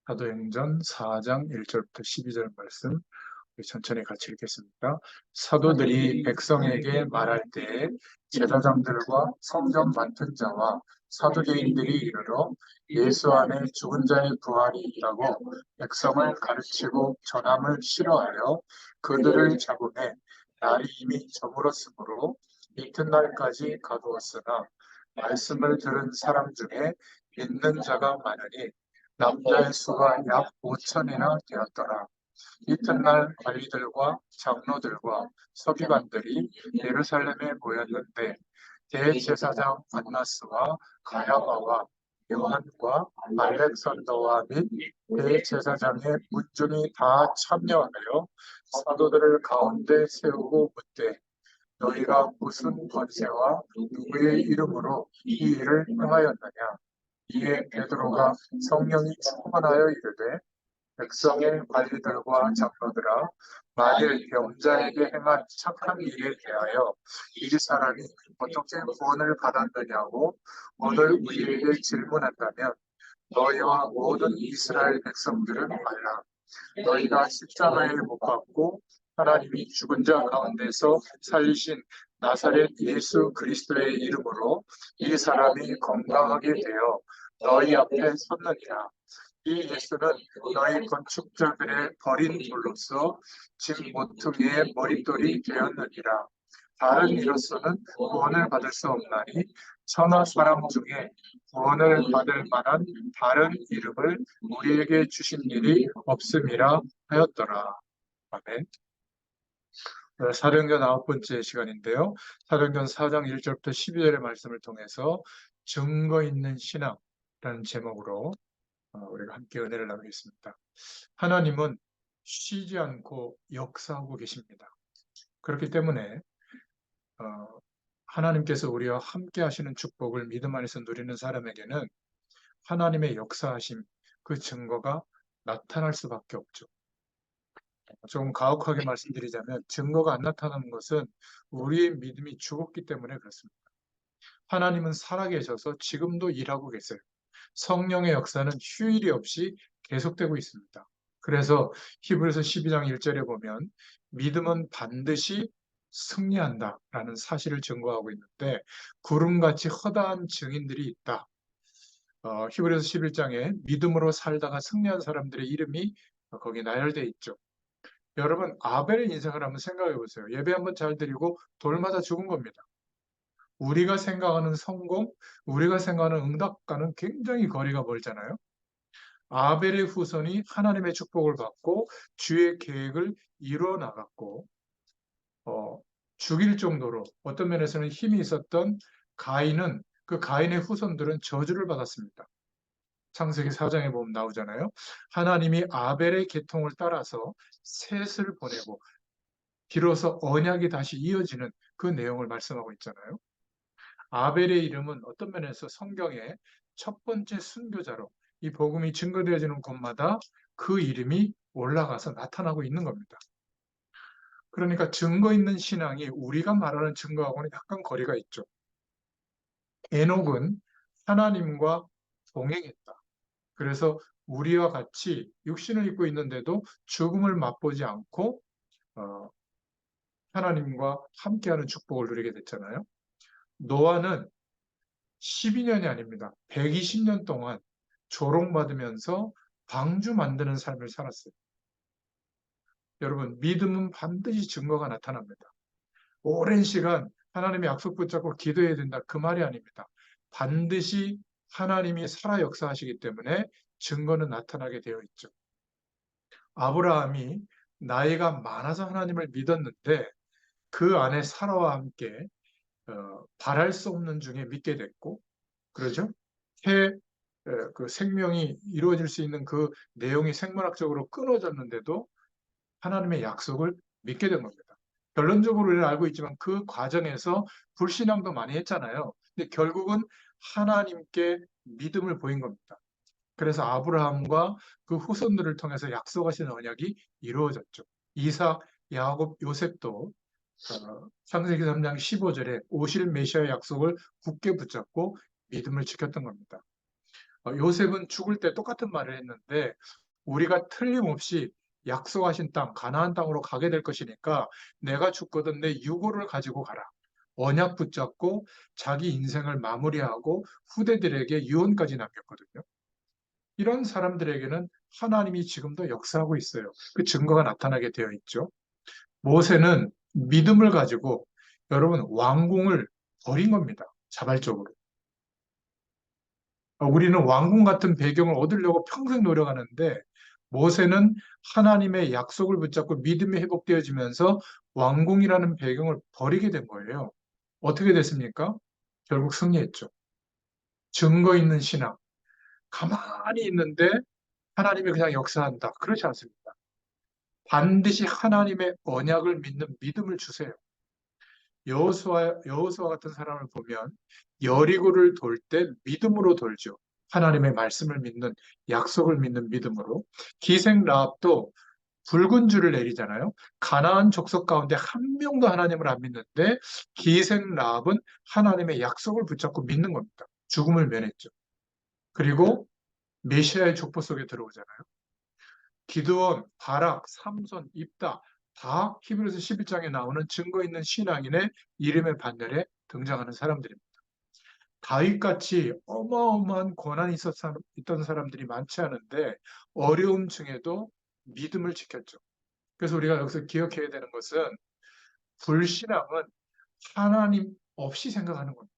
사도행전 4장 1절부터 12절 말씀 우리 천천히 같이 읽겠습니다. 사도들이 백성에게 말할 때 제사장들과 성경 맡은 자와 사두개인들이 이르러 예수 안에 죽은 자의 부활이라고 백성을 가르치고 전함을 싫어하여 그들을 잡음에 날이 이미 저물었으므로 이튿날까지 가두었으나 말씀을 들은 사람 중에 믿는 자가 많으니 남자의 수가 약 5천이나 되었더라. 이튿날 관리들과 장로들과 서기관들이 예루살렘에 모였는데 대제사장 안나스와 가야바와 요한과 알렉산더와 및 대제사장의 문중이 다 참여하여 사도들을 가운데 세우고 묻되 너희가 무슨 권세와 누구의 이름으로 이 일을 행하였느냐. 이에 베드로가 성령이 충만하여 이르되 백성의 관리들과 장로들아, 만일 병자에게 행한 착한 일에 대하여 이 사람이 어떻게 구원을 받았느냐고 오늘 우리에게 질문한다면 너희와 모든 이스라엘 백성들은 알라. 너희가 십자가에 못 박고 하나님이 죽은 자 가운데서 살리신 나사렛 예수 그리스도의 이름으로 이 사람이 건강하게 되어 너희 앞에 섰느니라. 이 예수는 너희 건축자들의 버린 돌로서 집 모퉁이의 머릿돌이 되었느니라. 다른 이로서는 구원을 받을 수 없나니 천하 사람 중에 구원을 받을 만한 다른 이름을 우리에게 주신 일이 없음이라 하였더라. 아멘. 사도행전 9번째 시간인데요. 사도행전 4장 1절부터 12절의 말씀을 통해서 증거 있는 신앙이라는 제목으로 우리가 함께 은혜를 나누겠습니다. 하나님은 쉬지 않고 역사하고 계십니다. 그렇기 때문에 하나님께서 우리와 함께 하시는 축복을 믿음 안에서 누리는 사람에게는 하나님의 역사하심, 그 증거가 나타날 수밖에 없죠. 조금 가혹하게 말씀드리자면 증거가 안 나타나는 것은 우리의 믿음이 죽었기 때문에 그렇습니다. 하나님은 살아계셔서 지금도 일하고 계세요. 성령의 역사는 휴일이 없이 계속되고 있습니다. 그래서 히브리서 12장 1절에 보면 믿음은 반드시 승리한다라는 사실을 증거하고 있는데 구름같이 허다한 증인들이 있다. 히브리서 11장에 믿음으로 살다가 승리한 사람들의 이름이 거기 나열되어 있죠. 여러분, 아벨의 인생을 한번 생각해 보세요. 예배 한번 잘 드리고 돌마다 죽은 겁니다. 우리가 생각하는 성공, 우리가 생각하는 응답과는 굉장히 거리가 멀잖아요. 아벨의 후손이 하나님의 축복을 받고 주의 계획을 이루어 나갔고 죽일 정도로 어떤 면에서는 힘이 있었던 가인은 그 가인의 후손들은 저주를 받았습니다. 창세기 4장에 보면 나오잖아요. 하나님이 아벨의 계통을 따라서 셋을 보내고 비로소 언약이 다시 이어지는 그 내용을 말씀하고 있잖아요. 아벨의 이름은 어떤 면에서 성경의 첫 번째 순교자로 이 복음이 증거되어지는 곳마다 그 이름이 올라가서 나타나고 있는 겁니다. 그러니까 증거 있는 신앙이 우리가 말하는 증거하고는 약간 거리가 있죠. 에녹은 하나님과 동행했다. 그래서 우리와 같이 육신을 입고 있는데도 죽음을 맛보지 않고 하나님과 함께하는 축복을 누리게 됐잖아요. 노아는 12년이 아닙니다. 120년 동안 조롱받으면서 방주 만드는 삶을 살았어요. 여러분, 믿음은 반드시 증거가 나타납니다. 오랜 시간 하나님의 약속 붙잡고 기도해야 된다. 그 말이 아닙니다. 반드시 하나님이 살아 역사하시기 때문에 증거는 나타나게 되어 있죠. 아브라함이 나이가 많아서 하나님을 믿었는데 그 안에 사라와 함께 바랄 수 없는 중에 믿게 됐고, 그러죠? 그 생명이 이루어질 수 있는 그 내용이 생물학적으로 끊어졌는데도 하나님의 약속을 믿게 된 겁니다. 결론적으로 우리는 알고 있지만 그 과정에서 불신앙도 많이 했잖아요. 근데 결국은 하나님께 믿음을 보인 겁니다. 그래서 아브라함과 그 후손들을 통해서 약속하신 언약이 이루어졌죠. 이삭, 야곱, 요셉도 창세기 3장 15절에 오실 메시아의 약속을 굳게 붙잡고 믿음을 지켰던 겁니다. 요셉은 죽을 때 똑같은 말을 했는데 우리가 틀림없이 약속하신 땅, 가나안 땅으로 가게 될 것이니까 내가 죽거든 내 유고를 가지고 가라. 언약 붙잡고 자기 인생을 마무리하고 후대들에게 유언까지 남겼거든요. 이런 사람들에게는 하나님이 지금도 역사하고 있어요. 그 증거가 나타나게 되어 있죠. 모세는 믿음을 가지고 여러분 왕궁을 버린 겁니다. 자발적으로. 우리는 왕궁 같은 배경을 얻으려고 평생 노력하는데 모세는 하나님의 약속을 붙잡고 믿음이 회복되어지면서 왕궁이라는 배경을 버리게 된 거예요. 어떻게 됐습니까? 결국 승리했죠. 증거 있는 신앙. 가만히 있는데 하나님이 그냥 역사한다. 그렇지 않습니다. 반드시 하나님의 언약을 믿는 믿음을 주세요. 여호수아 같은 사람을 보면 여리고를 돌 때 믿음으로 돌죠. 하나님의 말씀을 믿는 약속을 믿는 믿음으로. 기생 라합도 붉은 줄을 내리잖아요. 가나안 족속 가운데 한 명도 하나님을 안 믿는데 기생 라합은 하나님의 약속을 붙잡고 믿는 겁니다. 죽음을 면했죠. 그리고 메시아의 족보 속에 들어오잖아요. 기드온, 바락, 삼손, 입다 다 히브리서 11장에 나오는 증거 있는 신앙인의 이름의 반열에 등장하는 사람들입니다. 다윗같이 어마어마한 고난이 있던 사람들이 많지 않은데 어려움 중에도 믿음을 지켰죠. 그래서 우리가 여기서 기억해야 되는 것은 불신앙은 하나님 없이 생각하는 겁니다.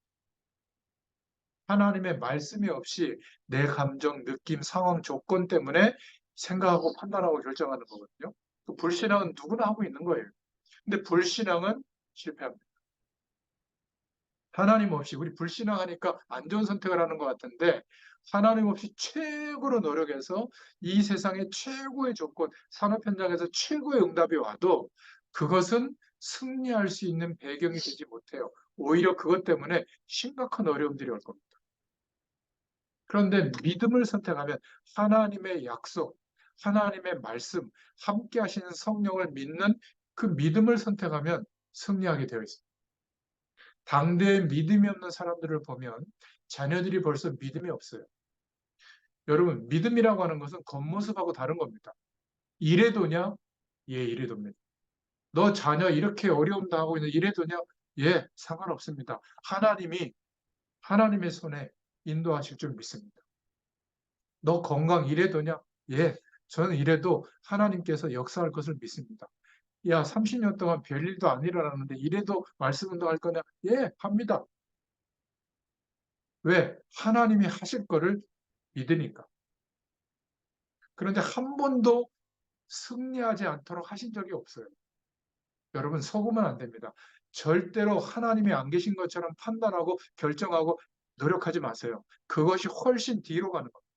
하나님의 말씀이 없이 내 감정, 느낌, 상황, 조건 때문에 생각하고 판단하고 결정하는 거거든요. 그 불신앙은 누구나 하고 있는 거예요. 근데 불신앙은 실패합니다. 하나님 없이 우리 불신앙하니까 안 좋은 선택을 하는 것 같은데 하나님 없이 최고로 노력해서 이 세상의 최고의 조건, 산업 현장에서 최고의 응답이 와도 그것은 승리할 수 있는 배경이 되지 못해요. 오히려 그것 때문에 심각한 어려움들이 올 겁니다. 그런데 믿음을 선택하면 하나님의 약속, 하나님의 말씀, 함께 하시는 성령을 믿는 그 믿음을 선택하면 승리하게 되어 있습니다. 당대에 믿음이 없는 사람들을 보면 자녀들이 벌써 믿음이 없어요. 여러분, 믿음이라고 하는 것은 겉모습하고 다른 겁니다. 이래도냐? 예, 이래도입니다. 너 자녀 이렇게 어려움 당하고 있는 이래도냐? 예, 상관없습니다. 하나님의 손에 인도하실 줄 믿습니다. 너 건강 이래도냐? 예, 저는 이래도 하나님께서 역사할 것을 믿습니다. 야, 30년 동안 별일도 안 일어나는데 이래도 말씀 운동할 거냐? 예, 합니다. 왜? 하나님이 하실 거를 믿으니까. 그런데 한 번도 승리하지 않도록 하신 적이 없어요. 여러분, 속으면 안 됩니다. 절대로 하나님이 안 계신 것처럼 판단하고 결정하고 노력하지 마세요. 그것이 훨씬 뒤로 가는 겁니다.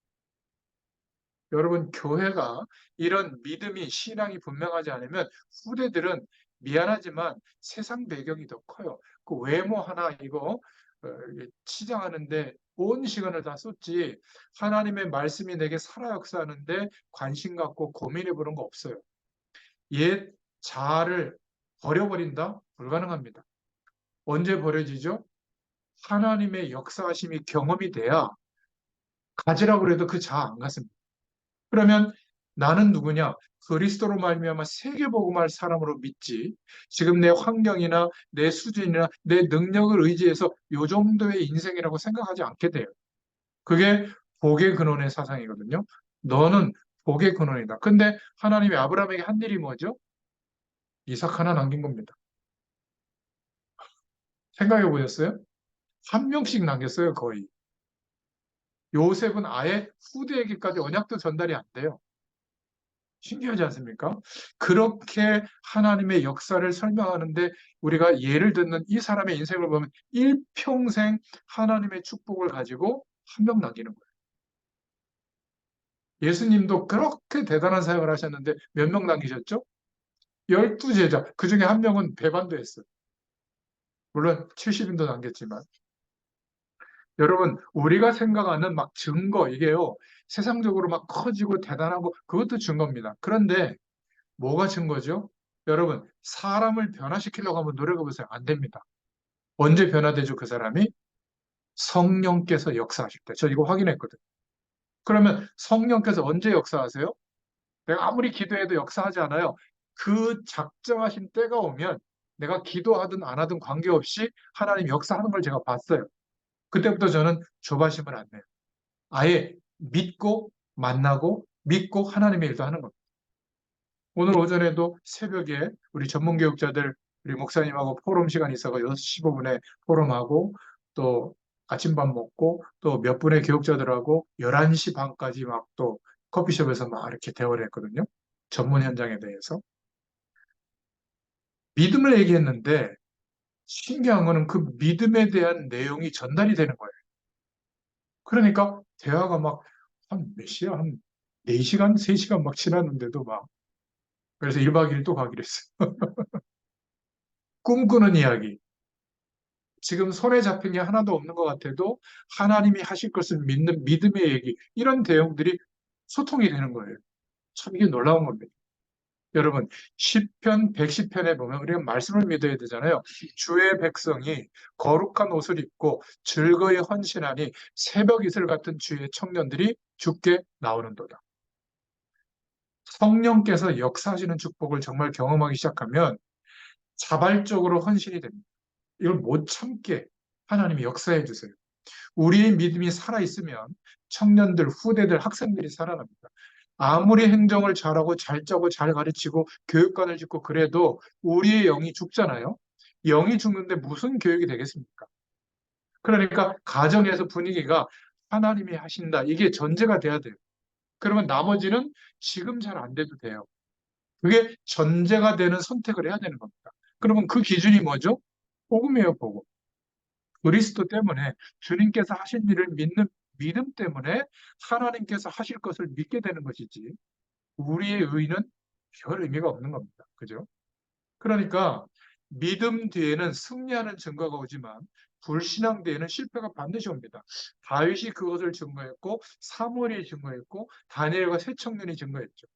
여러분, 교회가 이런 믿음이, 신앙이 분명하지 않으면 후대들은 미안하지만 세상 배경이 더 커요. 그 외모 하나 이거 치장하는데 온 시간을 다 쏟지 하나님의 말씀이 내게 살아 역사하는데 관심 갖고 고민해 보는 거 없어요. 옛 자아를 버려버린다? 불가능합니다. 언제 버려지죠? 하나님의 역사하심이 경험이 돼야 가지라고 그래도 그 자아 안 갖습니다. 그러면 나는 누구냐? 그리스도로 말미암아 세계복음할 사람으로 믿지. 지금 내 환경이나 내 수준이나 내 능력을 의지해서 요 정도의 인생이라고 생각하지 않게 돼요. 그게 복의 근원의 사상이거든요. 너는 복의 근원이다. 근데 하나님이 아브라함에게 한 일이 뭐죠? 이삭 하나 남긴 겁니다. 생각해 보셨어요? 한 명씩 남겼어요, 거의. 요셉은 아예 후대에게까지 언약도 전달이 안 돼요. 신기하지 않습니까? 그렇게 하나님의 역사를 설명하는데 우리가 예를 듣는 이 사람의 인생을 보면 일평생 하나님의 축복을 가지고 한 명 남기는 거예요. 예수님도 그렇게 대단한 사역을 하셨는데 몇 명 남기셨죠? 12제자. 그 중에 한 명은 배반도 했어요. 물론 70인도 남겼지만. 여러분, 우리가 생각하는 막 증거, 이게요, 세상적으로 막 커지고 대단하고 그것도 증거입니다. 그런데 뭐가 증거죠? 여러분, 사람을 변화시키려고 하면 노력해 보세요. 안 됩니다. 언제 변화되죠, 그 사람이? 성령께서 역사하실 때. 저 이거 확인했거든요. 그러면 성령께서 언제 역사하세요? 내가 아무리 기도해도 역사하지 않아요. 그 작정하신 때가 오면 내가 기도하든 안 하든 관계없이 하나님 역사하는 걸 제가 봤어요. 그때부터 저는 조바심을 안 내요. 아예 믿고 만나고 믿고 하나님의 일도 하는 겁니다. 오늘 오전에도 새벽에 우리 전문교육자들, 우리 목사님하고 포럼 시간이 있어서 6시 15분에 포럼하고 또 아침밥 먹고 또 몇 분의 교육자들하고 11시 반까지 막 또 커피숍에서 막 이렇게 대화를 했거든요. 전문 현장에 대해서. 믿음을 얘기했는데 신기한 거는 그 믿음에 대한 내용이 전달이 되는 거예요. 그러니까 대화가 막 한 몇 시야? 한 4시간, 3시간 막 지났는데도 막 그래서 1박 2일 또 가기로 했어요. 꿈꾸는 이야기. 지금 손에 잡힌 게 하나도 없는 것 같아도 하나님이 하실 것을 믿는 믿음의 얘기. 이런 내용들이 소통이 되는 거예요. 참 이게 놀라운 겁니다. 여러분, 시편 110편에 보면 우리가 말씀을 믿어야 되잖아요. 주의 백성이 거룩한 옷을 입고 즐거이 헌신하니 새벽 이슬 같은 주의 청년들이 주께 나오는도다. 성령께서 역사하시는 축복을 정말 경험하기 시작하면 자발적으로 헌신이 됩니다. 이걸 못 참게 하나님이 역사해 주세요. 우리의 믿음이 살아있으면 청년들, 후대들, 학생들이 살아납니다. 아무리 행정을 잘하고 잘 짜고 잘 가르치고 교육관을 짓고 그래도 우리의 영이 죽잖아요. 영이 죽는데 무슨 교육이 되겠습니까? 그러니까 가정에서 분위기가 하나님이 하신다. 이게 전제가 돼야 돼요. 그러면 나머지는 지금 잘 안 돼도 돼요. 그게 전제가 되는 선택을 해야 되는 겁니다. 그러면 그 기준이 뭐죠? 복음이에요, 복음. 그리스도 때문에 주님께서 하신 일을 믿는 믿음 때문에 하나님께서 하실 것을 믿게 되는 것이지 우리의 의는 별 의미가 없는 겁니다. 그죠? 그러니까 믿음 뒤에는 승리하는 증거가 오지만 불신앙 뒤에는 실패가 반드시 옵니다. 다윗이 그것을 증거했고 사무엘이 증거했고 다니엘과 새 청년이 증거했죠.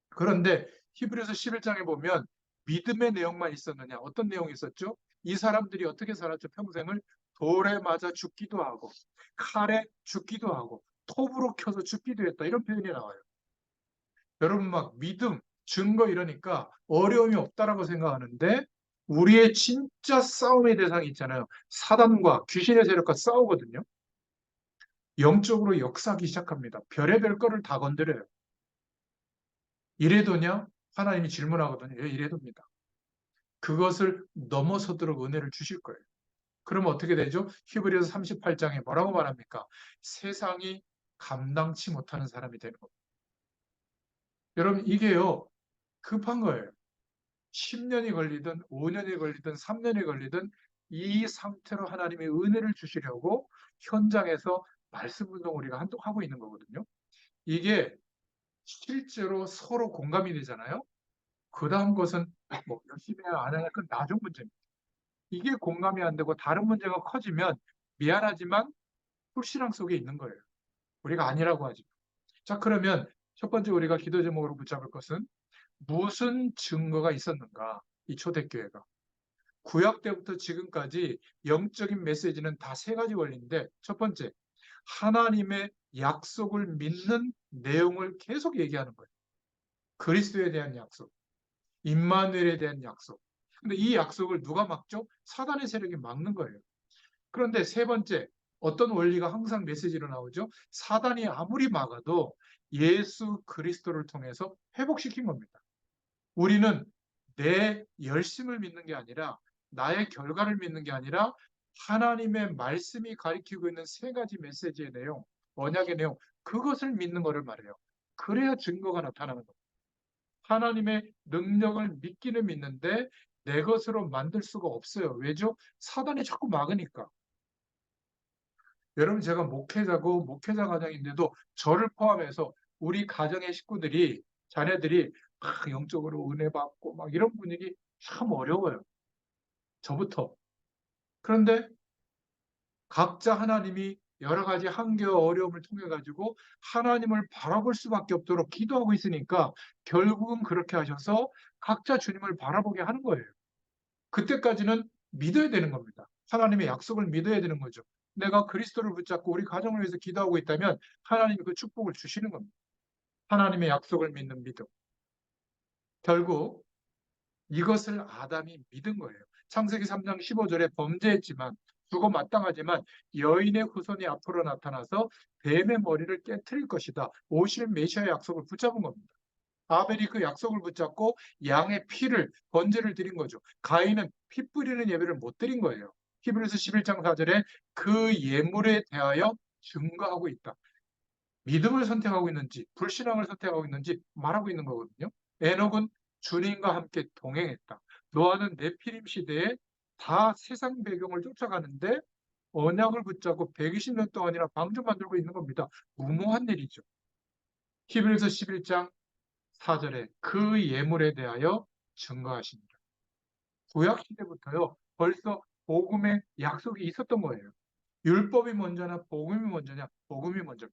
그런데 히브리서 11장에 보면 믿음의 내용만 있었느냐? 어떤 내용이 있었죠? 이 사람들이 어떻게 살았죠? 평생을 돌에 맞아 죽기도 하고 칼에 죽기도 하고 톱으로 켜서 죽기도 했다. 이런 표현이 나와요. 여러분 막 믿음, 증거 이러니까 어려움이 없다라고 생각하는데 우리의 진짜 싸움의 대상이 있잖아요. 사단과 귀신의 세력과 싸우거든요. 영적으로 역사하기 시작합니다. 별의별 거를 다 건드려요. 이래도냐? 하나님이 질문하거든요. 왜 이래도입니다. 그것을 넘어서도록 은혜를 주실 거예요. 그러면 어떻게 되죠? 히브리서 38장에 뭐라고 말합니까? 세상이 감당치 못하는 사람이 되는 겁니다. 여러분 이게요. 급한 거예요. 10년이 걸리든 5년이 걸리든 3년이 걸리든 이 상태로 하나님의 은혜를 주시려고 현장에서 말씀 운동 우리가 하고 있는 거거든요. 이게 실제로 서로 공감이 되잖아요. 그 다음 것은 뭐 열심히 해야 안 하냐 그건 나중 문제입니다. 이게 공감이 안 되고 다른 문제가 커지면 미안하지만 불신앙 속에 있는 거예요. 우리가 아니라고 하지. 자, 그러면 첫 번째 우리가 기도 제목으로 붙잡을 것은 무슨 증거가 있었는가? 이 초대교회가. 구약 때부터 지금까지 영적인 메시지는 다 세 가지 원리인데 첫 번째, 하나님의 약속을 믿는 내용을 계속 얘기하는 거예요. 그리스도에 대한 약속, 임마누엘에 대한 약속. 근데 이 약속을 누가 막죠? 사단의 세력이 막는 거예요. 그런데 세 번째, 어떤 원리가 항상 메시지로 나오죠? 사단이 아무리 막아도 예수 그리스도를 통해서 회복시킨 겁니다. 우리는 내 열심을 믿는 게 아니라 나의 결과를 믿는 게 아니라 하나님의 말씀이 가리키고 있는 세 가지 메시지의 내용, 언약의 내용, 그것을 믿는 것을 말해요. 그래야 증거가 나타나는 겁니다. 하나님의 능력을 믿기는 믿는데 내 것으로 만들 수가 없어요. 왜죠? 사단이 자꾸 막으니까. 여러분 제가 목회자고 목회자 가정인데도 저를 포함해서 우리 가정의 식구들이 자녀들이 막 영적으로 은혜 받고 막 이런 분위기 참 어려워요. 저부터. 그런데 각자 하나님이 여러 가지 한계와 어려움을 통해 가지고 하나님을 바라볼 수밖에 없도록 기도하고 있으니까 결국은 그렇게 하셔서 각자 주님을 바라보게 하는 거예요. 그때까지는 믿어야 되는 겁니다. 하나님의 약속을 믿어야 되는 거죠. 내가 그리스도를 붙잡고 우리 가정을 위해서 기도하고 있다면 하나님이 그 축복을 주시는 겁니다. 하나님의 약속을 믿는 믿음. 결국 이것을 아담이 믿은 거예요. 창세기 3장 15절에 범죄했지만 죽어 마땅하지만 여인의 후손이 앞으로 나타나서 뱀의 머리를 깨트릴 것이다. 오실 메시아의 약속을 붙잡은 겁니다. 아벨이 그 약속을 붙잡고 양의 피를 번제를 드린 거죠. 가인은 피 뿌리는 예배를 못 드린 거예요. 히브리서 11장 4절에 그 예물에 대하여 증거하고 있다. 믿음을 선택하고 있는지 불신앙을 선택하고 있는지 말하고 있는 거거든요. 에녹은 주님과 함께 동행했다. 노아는 네피림 시대에 다 세상 배경을 쫓아가는데 언약을 붙잡고 120년 동안이나 방주 만들고 있는 겁니다. 무모한 일이죠. 히브리서 11장 4절에 그 예물에 대하여 증거하십니다. 구약 시대부터요. 벌써 복음의 약속이 있었던 거예요. 율법이 먼저나 복음이 먼저냐? 복음이 먼저.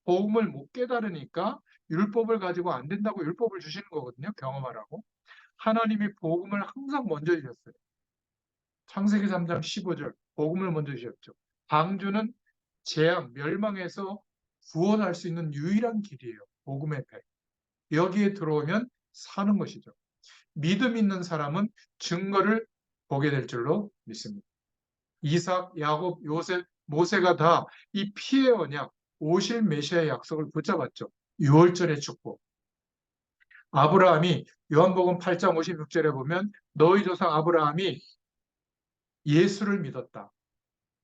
복음을 못 깨달으니까 율법을 가지고 안 된다고 율법을 주시는 거거든요. 경험하라고. 하나님이 복음을 항상 먼저 주셨어요. 창세기 3장 15절 복음을 먼저 주셨죠. 방주는 재앙, 멸망에서 구원할 수 있는 유일한 길이에요. 복음의 배. 여기에 들어오면 사는 것이죠. 믿음 있는 사람은 증거를 보게 될 줄로 믿습니다. 이삭, 야곱, 요셉, 모세가 다 이 피의 언약, 오실 메시아의 약속을 붙잡았죠. 6월절의 축복. 아브라함이 요한복음 8장 56절에 보면 너희 조상 아브라함이 예수를 믿었다.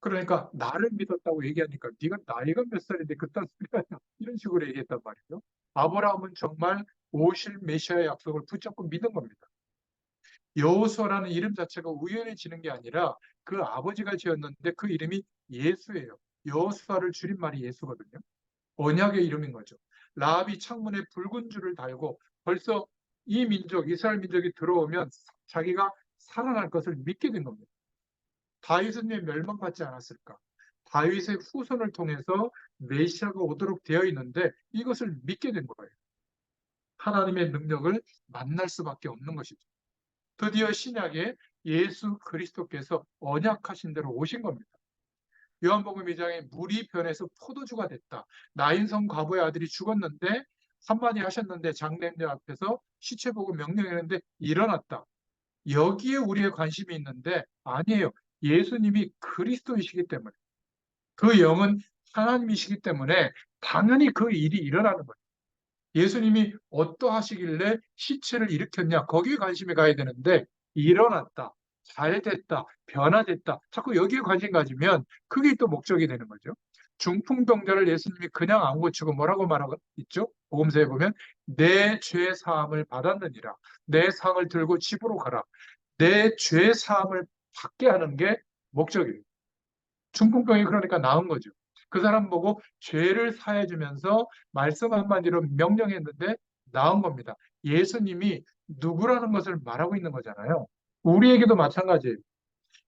그러니까 나를 믿었다고 얘기하니까 네가 나이가 몇 살인데 그딴 소리 하냐 이런 식으로 얘기했단 말이죠. 아브라함은 정말 오실 메시아의 약속을 붙잡고 믿은 겁니다. 여호수아라는 이름 자체가 우연히 지는 게 아니라 그 아버지가 지었는데 그 이름이 예수예요. 여호수아를 줄임말이 예수거든요. 언약의 이름인 거죠. 라합이 창문에 붉은 줄을 달고 벌써 이 민족, 이스라엘 민족이 들어오면 자기가 살아날 것을 믿게 된 겁니다. 다윗은 왜 멸망받지 않았을까? 다윗의 후손을 통해서 메시아가 오도록 되어 있는데 이것을 믿게 된 거예요. 하나님의 능력을 만날 수밖에 없는 것이죠. 드디어 신약에 예수 그리스도께서 언약하신 대로 오신 겁니다. 요한복음 2장에 물이 변해서 포도주가 됐다. 나인성 과부의 아들이 죽었는데 한마디 하셨는데 장례인들 앞에서 시체 보고 명령했는데 일어났다. 여기에 우리의 관심이 있는데 아니에요. 예수님이 그리스도이시기 때문에 그 영은 하나님이시기 때문에 당연히 그 일이 일어나는 거예요. 예수님이 어떠하시길래 시체를 일으켰냐 거기에 관심이 가야 되는데 일어났다, 잘 됐다, 변화됐다 자꾸 여기에 관심 가지면 그게 또 목적이 되는 거죠. 중풍병자를 예수님이 그냥 안 고치고 뭐라고 말하고 있죠? 복음서에 보면 내 죄 사함을 받았느니라. 내 상을 들고 집으로 가라. 내 죄 사함을 받게 하는 게 목적이에요. 중풍병이 그러니까 나은 거죠. 그 사람 보고 죄를 사해 주면서 말씀 한마디로 명령했는데 나은 겁니다. 예수님이 누구라는 것을 말하고 있는 거잖아요. 우리에게도 마찬가지예요.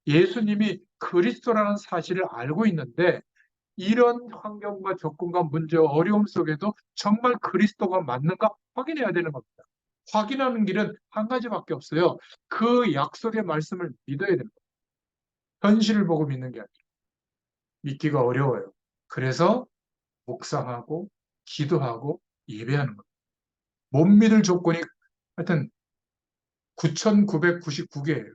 예수님이 그리스도라는 사실을 알고 있는데 이런 환경과 조건과 문제, 어려움 속에도 정말 그리스도가 맞는가 확인해야 되는 겁니다. 확인하는 길은 한 가지밖에 없어요. 그 약속의 말씀을 믿어야 됩니다. 현실을 보고 믿는 게 아니라. 믿기가 어려워요. 그래서 묵상하고 기도하고 예배하는 거예요. 못 믿을 조건이 하여튼 9,999개예요.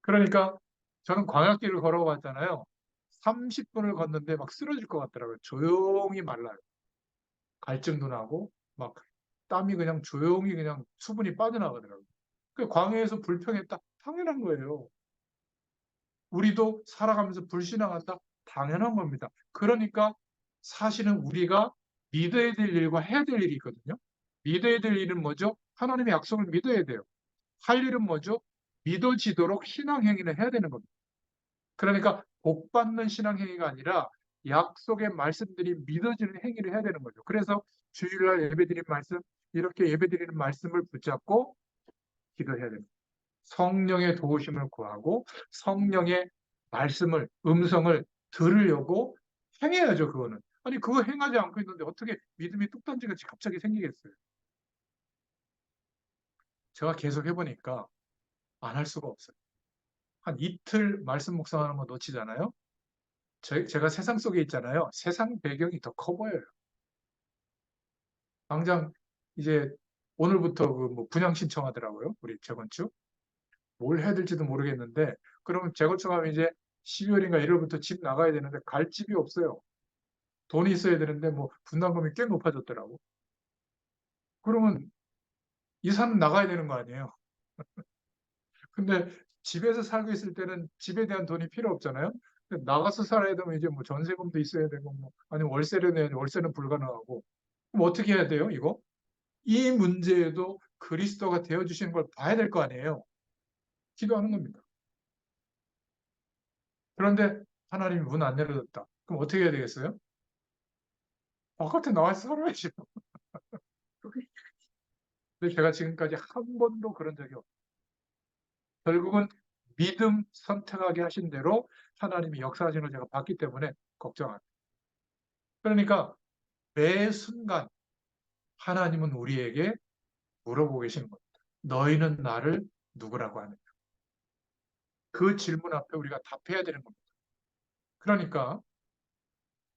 그러니까 저는 광야길을 걸어봤잖아요. 30분을 걷는데 막 쓰러질 것 같더라고요. 조용히 말라요. 갈증도 나고 막 땀이 그냥 조용히 그냥 수분이 빠져나가더라고요. 그 광야에서 불평했다? 당연한 거예요. 우리도 살아가면서 불신앙한다? 당연한 겁니다. 그러니까 사실은 우리가 믿어야 될 일과 해야 될 일이 있거든요. 믿어야 될 일은 뭐죠? 하나님의 약속을 믿어야 돼요. 할 일은 뭐죠? 믿어지도록 신앙행위를 해야 되는 겁니다. 그러니까 복 받는 신앙행위가 아니라 약속의 말씀들이 믿어지는 행위를 해야 되는 거죠. 그래서 주일날 예배드린 말씀, 이렇게 예배드리는 말씀을 붙잡고 기도해야 됩니다. 성령의 도우심을 구하고 성령의 말씀을, 음성을 들으려고 행해야죠, 그거는. 아니, 그거 행하지 않고 있는데 어떻게 믿음이 뚝단지같이 갑자기 생기겠어요? 제가 계속 해보니까 안 할 수가 없어요. 한 이틀 말씀 묵상하는 거 놓치잖아요. 제가 세상 속에 있잖아요. 세상 배경이 더 커 보여요. 당장 이제 오늘부터 그 뭐 분양 신청하더라고요. 우리 재건축. 뭘 해야 될지도 모르겠는데 그러면 재건축하면 이제 12월인가 1월부터 집 나가야 되는데 갈 집이 없어요. 돈이 있어야 되는데 뭐 분담금이 꽤 높아졌더라고. 그러면 이사는 나가야 되는 거 아니에요. 근데 집에서 살고 있을 때는 집에 대한 돈이 필요 없잖아요. 근데 나가서 살아야 되면 이제 뭐 전세금도 있어야 되고 뭐 아니면 월세를 내야 돼. 월세는 불가능하고. 그럼 어떻게 해야 돼요, 이거? 이 문제에도 그리스도가 되어 주시는 걸 봐야 될 거 아니에요. 기도하는 겁니다. 그런데 하나님이 문 안 열어줬다. 그럼 어떻게 해야 되겠어요? 바깥에 나와서 살아야죠. 근데 제가 지금까지 한 번도 그런 적이 없어요. 결국은 믿음 선택하게 하신 대로 하나님이 역사하시는 걸 제가 봤기 때문에 걱정 안 해요. 그러니까 매 순간 하나님은 우리에게 물어보고 계시는 겁니다. 너희는 나를 누구라고 하느냐? 그 질문 앞에 우리가 답해야 되는 겁니다. 그러니까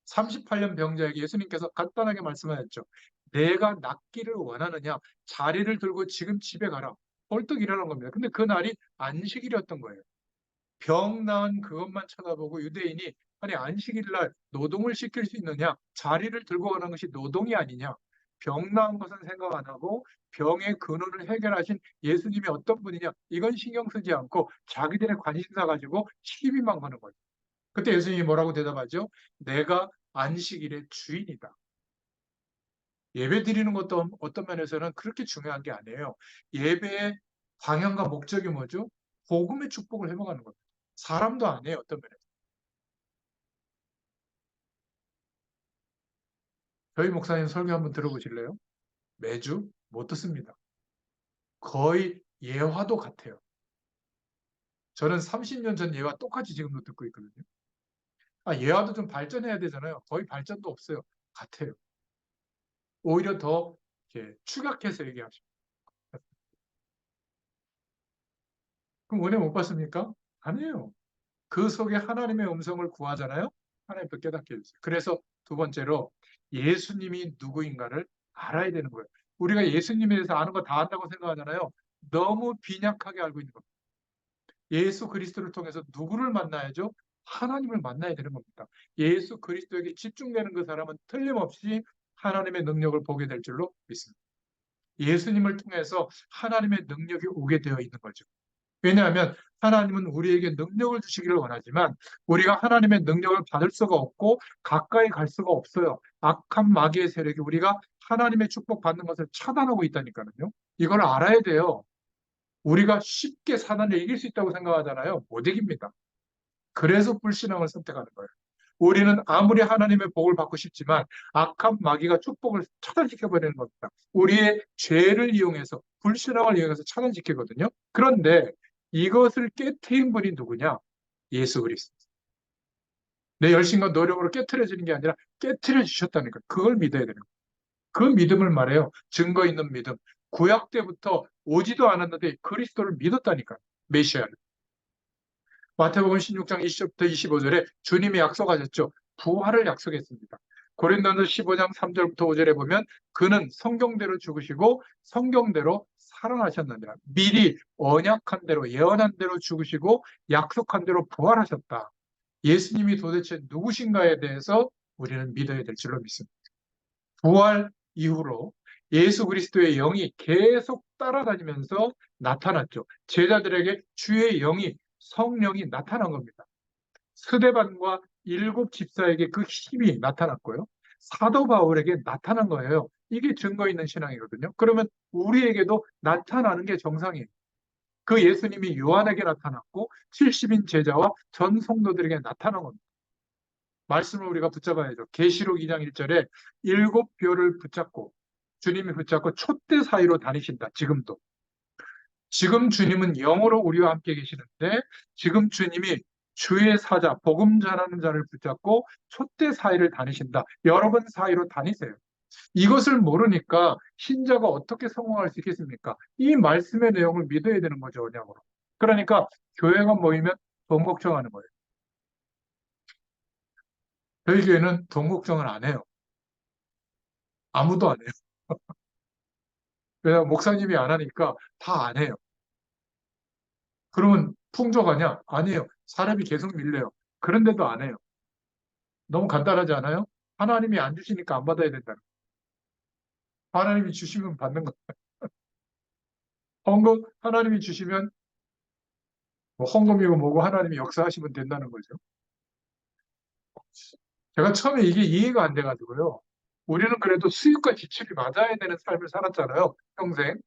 38년 병자에게 예수님께서 간단하게 말씀하셨죠. 내가 낫기를 원하느냐? 자리를 들고 지금 집에 가라. 벌떡 일어난 겁니다. 근데 그 날이 안식일이었던 거예요. 병 나은 그것만 쳐다보고 유대인이 아니 안식일 날 노동을 시킬 수 있느냐? 자리를 들고 가는 것이 노동이 아니냐? 병 나은 것은 생각 안 하고 병의 근원을 해결하신 예수님이 어떤 분이냐? 이건 신경 쓰지 않고 자기들의 관심사 가지고 시비만 거는 거예요. 그때 예수님이 뭐라고 대답하죠? 내가 안식일의 주인이다. 예배 드리는 것도 어떤 면에서는 그렇게 중요한 게 아니에요. 예배의 방향과 목적이 뭐죠? 복음의 축복을 회복하는 겁니다. 사람도 아니에요, 어떤 면에서. 저희 목사님 설교 한번 들어보실래요? 매주 못 듣습니다. 거의 예화도 같아요. 저는 30년 전 예화 똑같이 지금도 듣고 있거든요. 예화도 좀 발전해야 되잖아요. 거의 발전도 없어요. 같아요. 오히려 더 이렇게 축약해서 얘기하죠. 그럼 은혜 못 받습니까? 아니에요. 그 속에 하나님의 음성을 구하잖아요. 하나님도 깨닫게 해주세요. 그래서 두 번째로 예수님이 누구인가를 알아야 되는 거예요. 우리가 예수님에 대해서 아는 거 다 안다고 생각하잖아요. 너무 빈약하게 알고 있는 겁니다. 예수 그리스도를 통해서 누구를 만나야죠? 하나님을 만나야 되는 겁니다. 예수 그리스도에게 집중되는 그 사람은 틀림없이 하나님의 능력을 보게 될 줄로 믿습니다. 예수님을 통해서 하나님의 능력이 오게 되어 있는 거죠. 왜냐하면 하나님은 우리에게 능력을 주시기를 원하지만 우리가 하나님의 능력을 받을 수가 없고 가까이 갈 수가 없어요. 악한 마귀의 세력이 우리가 하나님의 축복 받는 것을 차단하고 있다니까요. 이걸 알아야 돼요. 우리가 쉽게 사단을 이길 수 있다고 생각하잖아요. 못 이깁니다. 그래서 불신앙을 선택하는 거예요. 우리는 아무리 하나님의 복을 받고 싶지만 악한 마귀가 축복을 차단시켜버리는 겁니다. 우리의 죄를 이용해서 불신앙을 이용해서 차단시키거든요. 그런데 이것을 깨트린 분이 누구냐? 예수 그리스도. 내 열심과 노력으로 깨트려지는 게 아니라 깨트려 주셨다는 거예요. 그걸 믿어야 되는 거예요. 그 믿음을 말해요. 증거 있는 믿음. 구약 때부터 오지도 않았는데 그리스도를 믿었다니까요. 메시아를. 마태복음 16장 20절부터 25절에 주님이 약속하셨죠. 부활을 약속했습니다. 고린도전서 15장 3절부터 5절에 보면 그는 성경대로 죽으시고 성경대로 살아나셨느니라. 미리 언약한 대로 예언한 대로 죽으시고 약속한 대로 부활하셨다. 예수님이 도대체 누구신가에 대해서 우리는 믿어야 될 줄로 믿습니다. 부활 이후로 예수 그리스도의 영이 계속 따라다니면서 나타났죠. 제자들에게 주의 영이 성령이 나타난 겁니다. 스데반과 일곱 집사에게 그 힘이 나타났고요. 사도 바울에게 나타난 거예요. 이게 증거 있는 신앙이거든요. 그러면 우리에게도 나타나는 게 정상이에요. 그 예수님이 요한에게 나타났고 70인 제자와 전 성도들에게 나타난 겁니다. 말씀을 우리가 붙잡아야죠. 계시록 2장 1절에 일곱 별을 붙잡고 주님이 붙잡고 촛대 사이로 다니신다. 지금도. 지금 주님은 영으로 우리와 함께 계시는데 지금 주님이 주의 사자, 복음 전하는 자를 붙잡고 촛대 사이를 다니신다. 여러분 사이로 다니세요. 이것을 모르니까 신자가 어떻게 성공할 수 있겠습니까? 이 말씀의 내용을 믿어야 되는 거죠, 언약으로. 그러니까 교회가 모이면 돈 걱정하는 거예요. 저희 교회는 돈 걱정을 안 해요. 아무도 안 해요. 왜냐하면 목사님이 안 하니까 다 안 해요. 그러면 풍족하냐? 아니에요. 사람이 계속 밀려요. 그런데도 안 해요. 너무 간단하지 않아요? 하나님이 안 주시니까 안 받아야 된다는 거예요. 하나님이 주시면 받는 거예요. 헌금 하나님이 주시면 뭐 헌금이고 뭐고 하나님이 역사하시면 된다는 거죠. 제가 처음에 이게 이해가 안 돼가지고요. 우리는 그래도 수입과 지출이 맞아야 되는 삶을 살았잖아요. 평생.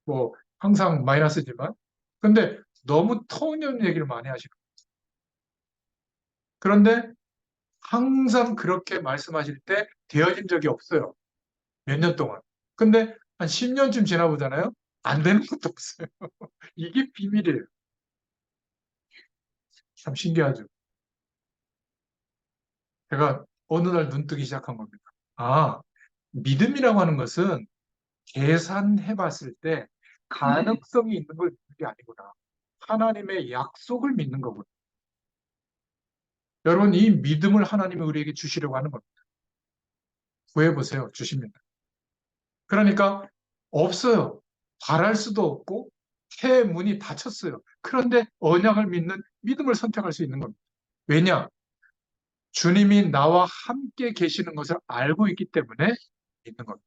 뭐 항상 마이너스지만. 근데 너무 터무니없는 얘기를 많이 하시고. 그런데 항상 그렇게 말씀하실 때 되어진 적이 없어요. 몇 년 동안. 근데 한 10년쯤 지나보잖아요. 안 되는 것도 없어요. 이게 비밀이에요. 참 신기하죠. 제가 어느 날 눈뜨기 시작한 겁니다. 아, 믿음이라고 하는 것은 계산해 봤을 때 가능성이 있는 걸 믿는 게 아니구나. 하나님의 약속을 믿는 거구나. 여러분, 이 믿음을 하나님이 우리에게 주시려고 하는 겁니다. 구해보세요. 주십니다. 그러니까 없어요. 바랄 수도 없고 새 문이 닫혔어요. 그런데 언약을 믿는 믿음을 선택할 수 있는 겁니다. 왜냐? 주님이 나와 함께 계시는 것을 알고 있기 때문에 믿는 겁니다.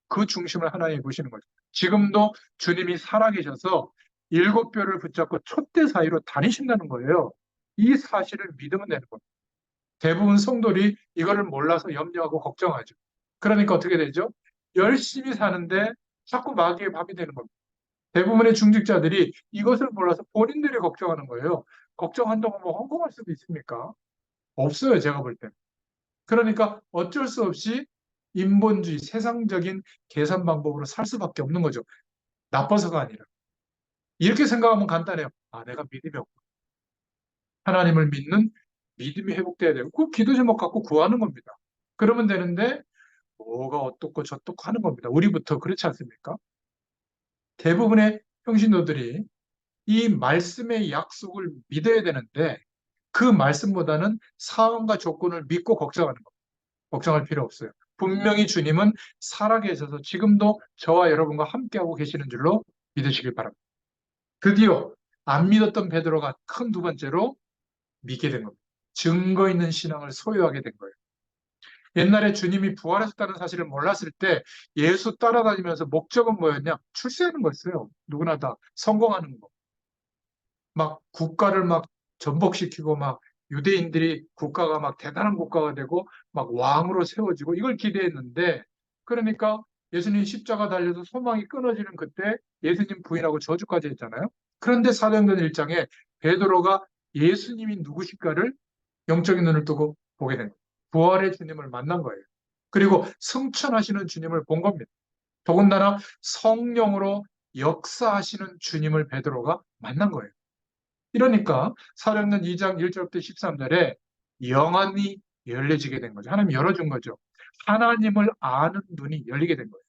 그 중심을 하나님이 보시는 거죠. 지금도 주님이 살아계셔서 일곱 뼈를 붙잡고 촛대 사이로 다니신다는 거예요. 이 사실을 믿으면 되는 겁니다. 대부분 성도들이 이거를 몰라서 염려하고 걱정하죠. 그러니까 어떻게 되죠? 열심히 사는데 자꾸 마귀의 밥이 되는 겁니다. 대부분의 중직자들이 이것을 몰라서 본인들이 걱정하는 거예요. 걱정한다고 뭐 헌금할 수도 있습니까? 없어요, 제가 볼 때. 그러니까 어쩔 수 없이 인본주의, 세상적인 계산 방법으로 살 수밖에 없는 거죠. 나빠서가 아니라. 이렇게 생각하면 간단해요. 아, 내가 믿음이 없고. 하나님을 믿는 믿음이 회복돼야 되고, 그 기도 제목 갖고 구하는 겁니다. 그러면 되는데, 뭐가 어떻고 저떻고 하는 겁니다. 우리부터 그렇지 않습니까? 대부분의 평신도들이 이 말씀의 약속을 믿어야 되는데, 그 말씀보다는 상황과 조건을 믿고 걱정하는 겁니다. 걱정할 필요 없어요. 분명히 주님은 살아계셔서 지금도 저와 여러분과 함께하고 계시는 줄로 믿으시길 바랍니다. 드디어 안 믿었던 베드로가 큰 두 번째로 믿게 된 겁니다. 증거 있는 신앙을 소유하게 된 거예요. 옛날에 주님이 부활하셨다는 사실을 몰랐을 때 예수 따라다니면서 목적은 뭐였냐? 출세하는 거였어요. 누구나 다 성공하는 거. 막 국가를 막 전복시키고 막 유대인들이 국가가 막 대단한 국가가 되고 막 왕으로 세워지고 이걸 기대했는데 그러니까 예수님 십자가 달려서 소망이 끊어지는 그때 예수님 부인하고 저주까지 했잖아요. 그런데 사도행전 1장에 베드로가 예수님이 누구실까를 영적인 눈을 뜨고 보게 된 거예요. 부활의 주님을 만난 거예요. 그리고 승천하시는 주님을 본 겁니다. 더군다나 성령으로 역사하시는 주님을 베드로가 만난 거예요. 이러니까 사도행전 2장 1절부터 13절에 영안이 열려지게 된 거죠. 하나님 열어준 거죠. 하나님을 아는 눈이 열리게 된 거예요.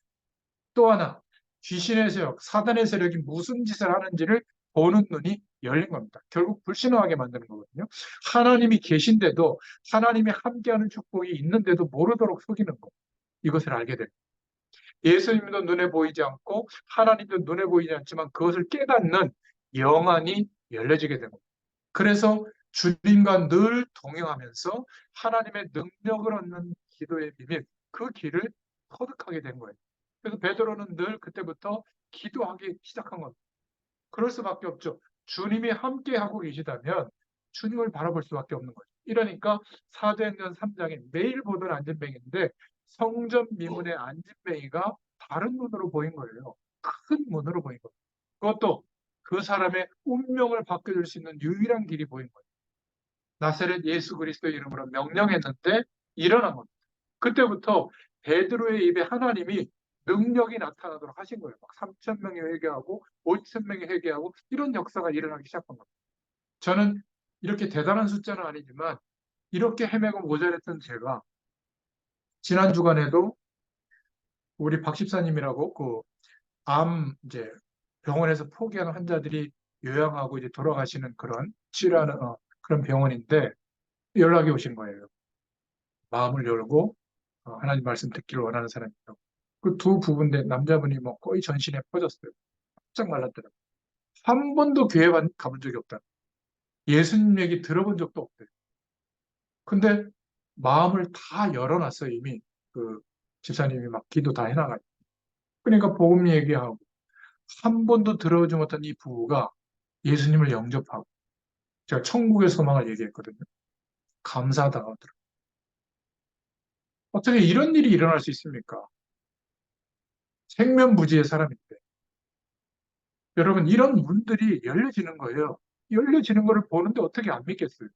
또 하나 귀신의 세력, 사단의 세력이 무슨 짓을 하는지를 보는 눈이 열린 겁니다. 결국 불신하게 만드는 거거든요. 하나님이 계신데도 하나님이 함께하는 축복이 있는데도 모르도록 속이는 거. 이것을 알게 됩니다. 예수님도 눈에 보이지 않고 하나님도 눈에 보이지 않지만 그것을 깨닫는 영안이 열려지게 됩니다. 그래서 주님과 늘 동행하면서 하나님의 능력을 얻는 기도의 비밀, 그 길을 터득하게 된 거예요. 그래서 베드로는 늘 그때부터 기도하기 시작한 겁니다. 그럴 수밖에 없죠. 주님이 함께 하고 계시다면 주님을 바라볼 수밖에 없는 거죠. 이러니까 사도행전 3장에 매일 보던 안진뱅이인데 성전 미문의 안진뱅이가 다른 눈으로 보인 거예요. 큰 문으로 보인 거예요. 그것도 그 사람의 운명을 바꿔줄 수 있는 유일한 길이 보인 거예요. 나사렛 예수 그리스도의 이름으로 명령했는데 일어난 겁니다. 그때부터 베드로의 입에 하나님이 능력이 나타나도록 하신 거예요. 막 3천 명이 회개하고 5천 명이 회개하고 이런 역사가 일어나기 시작한 겁니다. 저는 이렇게 대단한 숫자는 아니지만 이렇게 헤매고 모자랐던 제가 지난 주간에도 우리 박 집사님이라고 그 암 이제 병원에서 포기하는 환자들이 요양하고 이제 돌아가시는 그런 치료하는 그런 병원인데 연락이 오신 거예요. 마음을 열고 하나님 말씀 듣기를 원하는 사람이 있다고. 그 두 부부인데 남자분이 뭐 거의 전신에 퍼졌어요. 깜짝 놀랐더라고요. 한 번도 교회 가본 적이 없다. 예수님 얘기 들어본 적도 없대요. 근데 마음을 다 열어놨어요, 이미. 그 집사님이 막 기도 다 해나가요. 그러니까 복음 얘기하고 한 번도 들어오지 못한 이 부부가 예수님을 영접하고 제가 천국의 소망을 얘기했거든요. 감사하다고 하더라고요. 어떻게 이런 일이 일어날 수 있습니까? 생면부지의 사람인데. 여러분, 이런 문들이 열려지는 거예요. 열려지는 거를 보는데 어떻게 안 믿겠어요?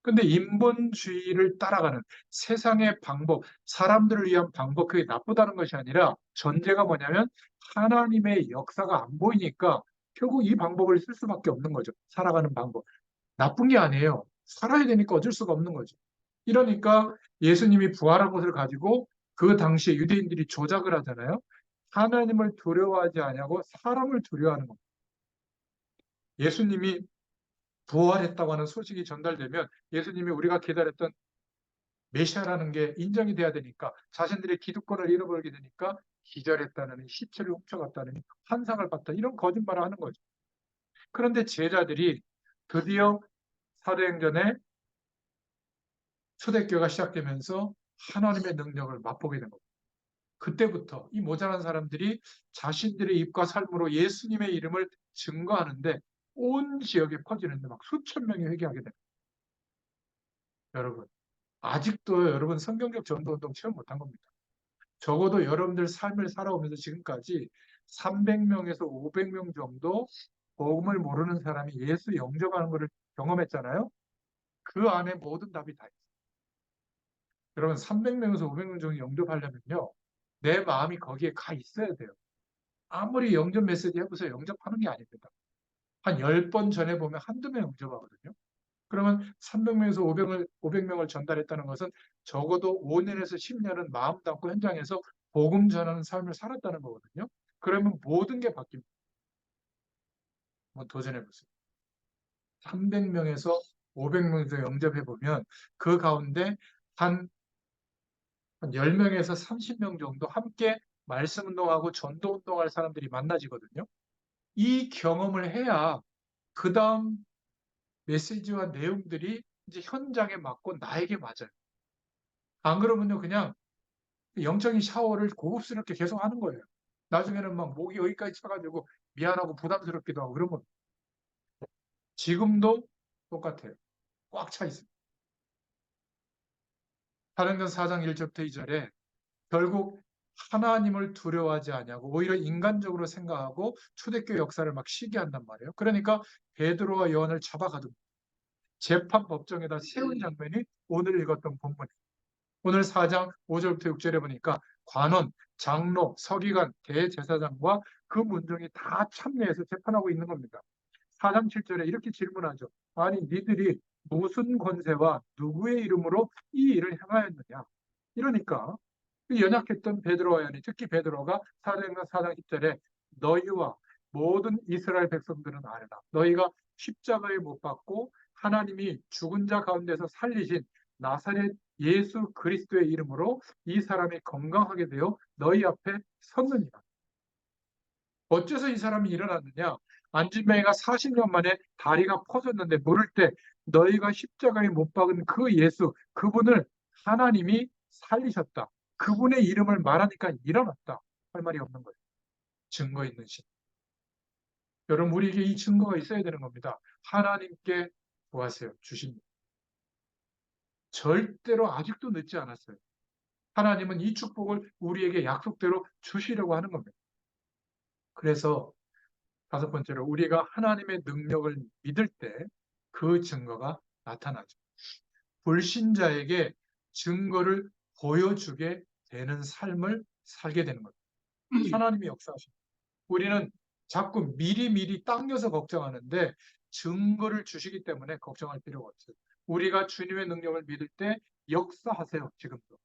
근데 인본주의를 따라가는 세상의 방법, 사람들을 위한 방법, 그게 나쁘다는 것이 아니라 전제가 뭐냐면 하나님의 역사가 안 보이니까 결국 이 방법을 쓸 수밖에 없는 거죠. 살아가는 방법. 나쁜 게 아니에요. 살아야 되니까 어쩔 수가 없는 거죠. 이러니까 예수님이 부활한 것을 가지고 그 당시에 유대인들이 조작을 하잖아요. 하나님을 두려워하지 아니하고 사람을 두려워하는 겁니다. 예수님이 부활했다고 하는 소식이 전달되면 예수님이 우리가 기다렸던 메시아라는 게 인정이 돼야 되니까 자신들의 기득권을 잃어버리게 되니까 기절했다느니 시체를 훔쳐갔다느니 환상을 봤다 이런 거짓말을 하는 거죠. 그런데 제자들이 드디어 사도행전에 초대교회가 시작되면서 하나님의 능력을 맛보게 된 겁니다. 그때부터 이 모자란 사람들이 자신들의 입과 삶으로 예수님의 이름을 증거하는데 온 지역에 퍼지는데 막 수천 명이 회개하게 됩니다. 여러분, 아직도 여러분 성경적 전도운동 체험 못한 겁니다. 적어도 여러분들 삶을 살아오면서 지금까지 300명에서 500명 정도 복음을 모르는 사람이 예수 영접하는 것을 경험했잖아요. 그 안에 모든 답이 다 있어요. 여러분 300명에서 500명 정도 영접하려면요. 내 마음이 거기에 가 있어야 돼요. 아무리 영접 메시지 해보세요. 영접하는 게 아닙니다. 한 10번 전해보면 한두 명 영접하거든요. 그러면 300명에서 500명을 전달했다는 것은 적어도 5년에서 10년은 마음 담고 현장에서 복음 전하는 삶을 살았다는 거거든요. 그러면 모든 게 바뀝니다. 한번 도전해보세요. 300명에서 500명에서 영접해보면 그 가운데 한 10명에서 30명 정도 함께 말씀 운동하고 전도 운동할 사람들이 만나지거든요. 이 경험을 해야 그 다음 메시지와 내용들이 이제 현장에 맞고 나에게 맞아요. 안 그러면요, 그냥 영적인 샤워를 고급스럽게 계속 하는 거예요. 나중에는 막 목이 여기까지 차가지고 미안하고 부담스럽기도 하고 그런 겁니다. 지금도 똑같아요. 꽉 차 있습니다. 사도행전 4장 1절부터 2절에 결국 하나님을 두려워하지 아니하고 오히려 인간적으로 생각하고 초대교회 역사를 막 시기한단 말이에요. 그러니까 베드로와 요한을 잡아가두고 재판 법정에다 세운 장면이 오늘 읽었던 본문이에요. 오늘 4장 5절부터 6절에 보니까 관원, 장로, 서기관, 대제사장과 그 문정이 다 참여해서 재판하고 있는 겁니다. 4장 7절에 이렇게 질문하죠. 아니 니들이 무슨 권세와 누구의 이름으로 이 일을 행하였느냐. 이러니까 연약했던 베드로와 요한이 특히 베드로가 사도행전 4장 10절에 너희와 모든 이스라엘 백성들은 아뢰라. 너희가 십자가에 못 박고 하나님이 죽은 자 가운데서 살리신 나사렛 예수 그리스도의 이름으로 이 사람이 건강하게 되어 너희 앞에 섰느니라. 어째서 이 사람이 일어났느냐? 안진뱅이가 40년 만에 다리가 퍼졌는데 물을 때 너희가 십자가에 못 박은 그 예수, 그분을 하나님이 살리셨다. 그분의 이름을 말하니까 일어났다. 할 말이 없는 거예요. 증거 있는 신. 여러분, 우리에게 이 증거가 있어야 되는 겁니다. 하나님께 구하세요. 주십니다. 절대로 아직도 늦지 않았어요. 하나님은 이 축복을 우리에게 약속대로 주시려고 하는 겁니다. 그래서 다섯 번째로 우리가 하나님의 능력을 믿을 때 그 증거가 나타나죠. 불신자에게 증거를 보여주게 되는 삶을 살게 되는 겁니다. 하나님이 역사하십니다. 우리는 자꾸 미리미리 당겨서 걱정하는데 증거를 주시기 때문에 걱정할 필요가 없어요. 우리가 주님의 능력을 믿을 때 역사하세요. 지금도.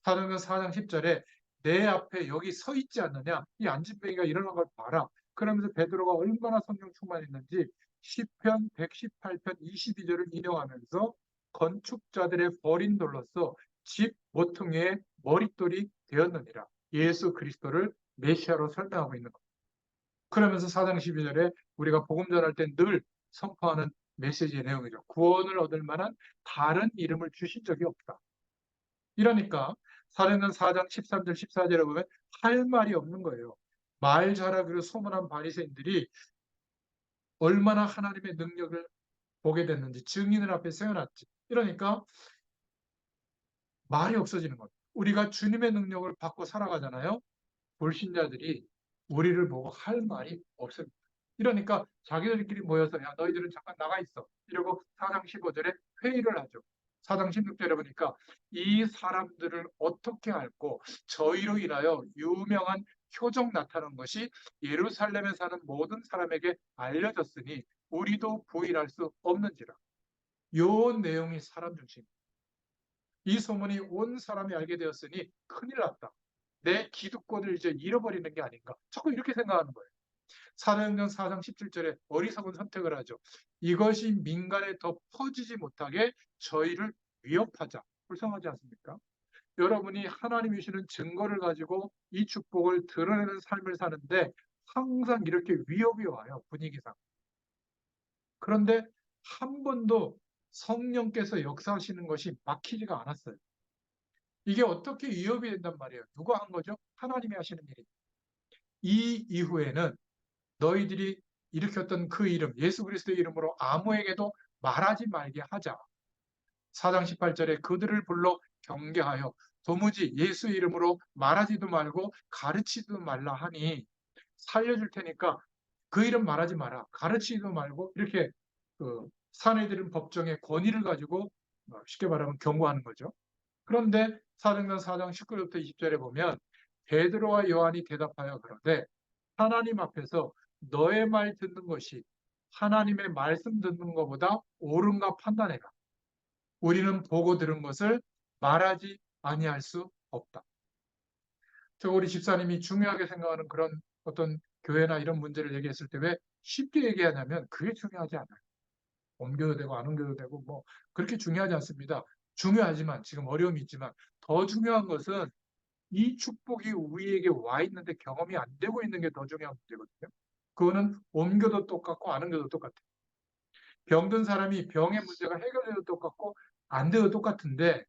사도행전 4장 10절에 내 앞에 여기 서 있지 않느냐? 이 안진뱅이가 일어난 걸 봐라. 그러면서 베드로가 얼마나 성령 충만했는지 시편 118편 22절을 인용하면서 건축자들의 버린 돌로서 집 모퉁이의 머릿돌이 되었느니라. 예수 그리스도를 메시아로 설명하고 있는 겁니다. 그러면서 4장 12절에 우리가 복음 전할 때 늘 선포하는 메시지의 내용이죠. 구원을 얻을 만한 다른 이름을 주신 적이 없다. 이러니까 사도행전 4장 13절 14절에 보면 할 말이 없는 거예요. 말 잘하기로 소문한 바리새인들이 얼마나 하나님의 능력을 보게 됐는지 증인을 앞에 세워놨지. 이러니까 말이 없어지는 거예요. 우리가 주님의 능력을 받고 살아가잖아요. 불신자들이 우리를 보고 할 말이 없습니다. 이러니까 자기들끼리 모여서 야 너희들은 잠깐 나가 있어. 이러고 4장 15절에 회의를 하죠. 4장 16절에 보니까 이 사람들을 어떻게 알고 저희로 인하여 유명한 표적 나타난 것이 예루살렘에 사는 모든 사람에게 알려졌으니 우리도 부인할 수 없는지라. 요 내용이 사람 중심. 이 소문이 온 사람이 알게 되었으니 큰일 났다. 내 기득권을 이제 잃어버리는 게 아닌가. 자꾸 이렇게 생각하는 거예요. 사도행전 4장 17절에 어리석은 선택을 하죠. 이것이 민간에 더 퍼지지 못하게 저희를 위협하자. 불쌍하지 않습니까? 여러분이 하나님이 주시는 증거를 가지고 이 축복을 드러내는 삶을 사는데 항상 이렇게 위협이 와요. 분위기상. 그런데 한 번도 성령께서 역사하시는 것이 막히지가 않았어요. 이게 어떻게 위협이 된단 말이에요. 누가 한 거죠? 하나님이 하시는 일이. 이 이후에는 너희들이 일으켰던 그 이름, 예수 그리스도의 이름으로 아무에게도 말하지 말게 하자. 4장 18절에 그들을 불러 경계하여 도무지 예수 이름으로 말하지도 말고 가르치지도 말라 하니 살려줄 테니까 그 이름 말하지 마라. 가르치지도 말고 이렇게 그 사내들은 법정의 권위를 가지고 쉽게 말하면 경고하는 거죠. 그런데 사도행전 4장 19절부터 20절에 보면 베드로와 요한이 대답하여 그러되 하나님 앞에서 너의 말 듣는 것이 하나님의 말씀 듣는 것보다 옳은가 판단해라. 우리는 보고 들은 것을 말하지 아니할 수 없다. 저 우리 집사님이 중요하게 생각하는 그런 어떤 교회나 이런 문제를 얘기했을 때 왜 쉽게 얘기하냐면 그게 중요하지 않아요. 옮겨도 되고 안 옮겨도 되고 뭐 그렇게 중요하지 않습니다. 중요하지만 지금 어려움이 있지만 더 중요한 것은 이 축복이 우리에게 와 있는데 경험이 안 되고 있는 게 더 중요한 문제거든요. 그거는 옮겨도 똑같고 안 옮겨도 똑같아요. 병든 사람이 병의 문제가 해결돼도 똑같고 안 돼도 똑같은데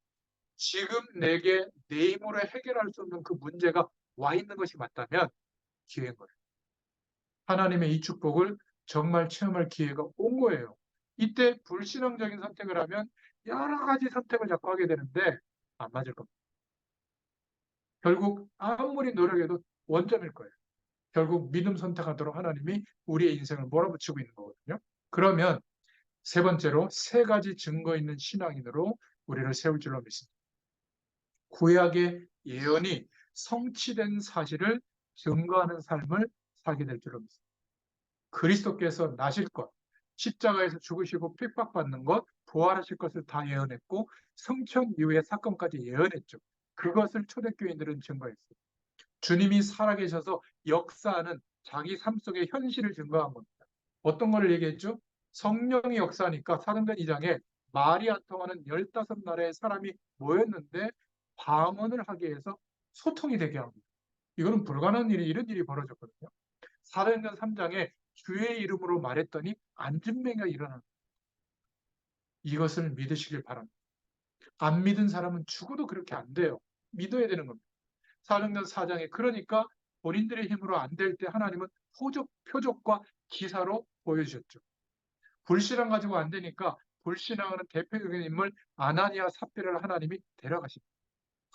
지금 내게 내 힘으로 해결할 수 없는 그 문제가 와 있는 것이 맞다면 기회인 거예요. 하나님의 이 축복을 정말 체험할 기회가 온 거예요. 이때 불신앙적인 선택을 하면 여러 가지 선택을 자꾸 하게 되는데 안 맞을 겁니다. 결국 아무리 노력해도 원점일 거예요. 결국 믿음 선택하도록 하나님이 우리의 인생을 몰아붙이고 있는 거거든요. 그러면 세 번째로 세 가지 증거 있는 신앙인으로 우리를 세울 줄로 믿습니다. 구약의 예언이 성취된 사실을 증거하는 삶을 살게 될 줄로 믿습니다. 그리스도께서 나실 것, 십자가에서 죽으시고 핍박받는 것, 부활하실 것을 다 예언했고 성천 이후의 사건까지 예언했죠. 그것을 초대교인들은 증거했어요. 주님이 살아계셔서 역사하는 자기 삶 속의 현실을 증거한 겁니다. 어떤 거를 얘기했죠? 성령이 역사하니까 사도행전 2장에 말이 안 통하는 15나라의 사람이 모였는데 방언을 하게 해서 소통이 되게 합니다. 이거는 불가능한 일이 이런 일이 벌어졌거든요. 사도행전 3장에 주의 이름으로 말했더니 안진뱅이가 일어납니다. 이것을 믿으시길 바랍니다. 안 믿은 사람은 죽어도 그렇게 안 돼요. 믿어야 되는 겁니다. 사도행전 4장에 그러니까 본인들의 힘으로 안 될 때 하나님은 표적과 기사로 보여주셨죠. 불신앙 가지고 안 되니까 불신앙하는 대표적인 인물 아나니아 삽비라를 하나님이 데려가십니다.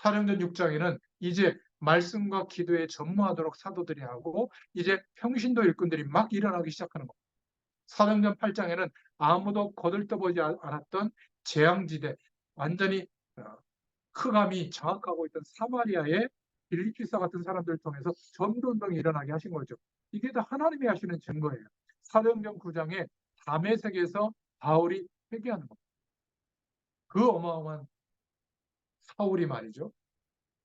사도행전 6장에는 이제 말씀과 기도에 전무하도록 사도들이 하고 이제 평신도 일꾼들이 막 일어나기 시작하는 겁니다. 사도행전 8장에는 아무도 거들떠보지 않았던 재앙지대, 완전히 흑암이 장악하고 있던 사마리아의 빌립기사 같은 사람들을 통해서 전도운동이 일어나게 하신 거죠. 이게 다 하나님이 하시는 증거예요. 사도행전 9장에 다메섹에서 바울이 회개하는 겁니다. 그 어마어마한 사울이 말이죠.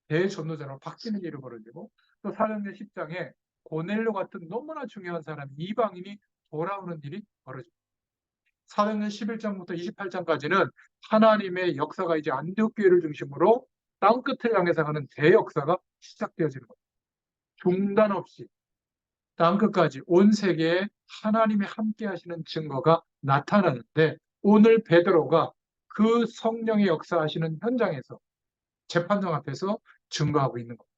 대전도자로 바뀌는 일이 벌어지고 또 사도행전 10장에 고넬료 같은 너무나 중요한 사람, 이방인이 돌아오는 일이 벌어집니다. 사도행전 11장부터 28장까지는 하나님의 역사가 이제 안디옥 교회를 중심으로 땅끝을 향해서 가는 대역사가 시작되어지는 겁니다. 중단 없이 땅끝까지 온 세계에 하나님이 함께 하시는 증거가 나타나는데, 오늘 베드로가 그 성령의 역사하시는 현장에서 재판장 앞에서 증거하고 있는 겁니다.